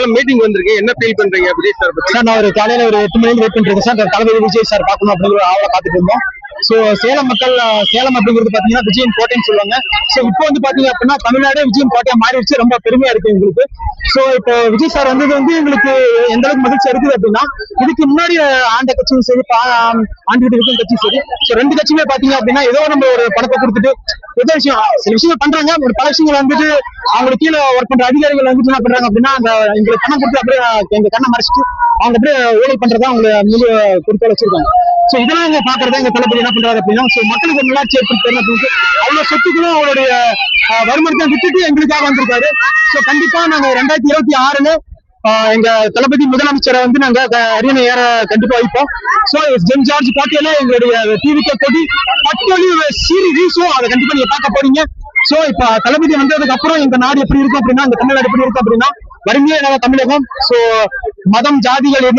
Salem meeting வந்திருக்கு, என்ன feel பண்றீங்க விஜய் சார் பத்தி? சார் நான் ஒரு காலையில ஒரு 8 மணிக்கு வெயிட் பண்ணிட்டு சார் தளபதி விஜய் சார் பார்க்கணும் அப்படிங்கிற ஆவலை பார்த்துட்டு இருந்தோம். சோ சேலம் மக்கள், சேலம் அப்படிங்கிறது பாத்தீங்கன்னா விஜயன் கோட்டைன்னு சொல்லுவாங்க. சோ இப்போ வந்து பாத்தீங்க அப்படின்னா தமிழ்நாடு விஜயன் கோட்டையா மாறிடுச்சு. ரொம்ப பெருமையா இருக்கு எங்களுக்கு. சோ இப்போ விஜய் சார் வந்தது வந்து எங்களுக்கு எந்த அளவுக்கு மகிழ்ச்சி இருக்குது அப்படின்னா, இதுக்கு முன்னாடி ஆண்ட கட்சியும் சரி, ஆண்டுகிட்டு இருக்கும் கட்சியும் சரி, சோ ரெண்டு கட்சியுமே பாத்தீங்க அப்படின்னா ஏதோ நம்ம ஒரு பணத்தை கொடுத்துட்டு ஏதோ விஷயம் சில விஷயங்கள் பண்றாங்க. ஒரு பல விஷயங்கள் வந்துட்டு அவங்களுக்கு கீழே ஒர்க் பண்ற அதிகாரிகள் வந்துட்டு என்ன பண்றாங்க அப்படின்னா, அந்த எங்களுக்கு பணம் கொடுத்து அப்படியே எங்க கண்ணை மறைச்சிட்டு அவங்க அப்படியே ஊழல் பண்றதா அவங்க முழு குறிப்போட வச்சிருக்காங்க. சோ இதெல்லாம் எங்க பாக்குறதா எங்க தளபதி என்ன பண்றாரு அப்படின்னா, சோ மக்களுக்கு ஒரு நல்லாட்சி ஏற்படுத்தணும் அப்படின்னு அவ்வளவு சொத்துக்களும் அவருடைய வருமானத்தை விட்டுட்டு எங்களுக்காக வந்திருக்காரு. சோ கண்டிப்பா நாங்க 2026 எங்க தளபதி முதலமைச்சரை வந்து நாங்க அரியணை ஏற கண்டிப்பா வைப்போம். சோ ஜென் ஜார்ஜ் பாட்டியில எங்களுடைய டிவிக்கு கொடி பட்டொலி சீரி வீசும், அதை கண்டிப்பா நீங்க பார்க்க போறீங்க. சோ இப்ப தளபதி வந்ததுக்கு அப்புறம் எங்க நாடு எப்படி இருக்கும் அப்படின்னா, இந்த தமிழ்நாடு எப்படி இருக்கும் அப்படின்னா வறுமையே இல்லாத தமிழகம். சோ மதம் ஜாதிகள்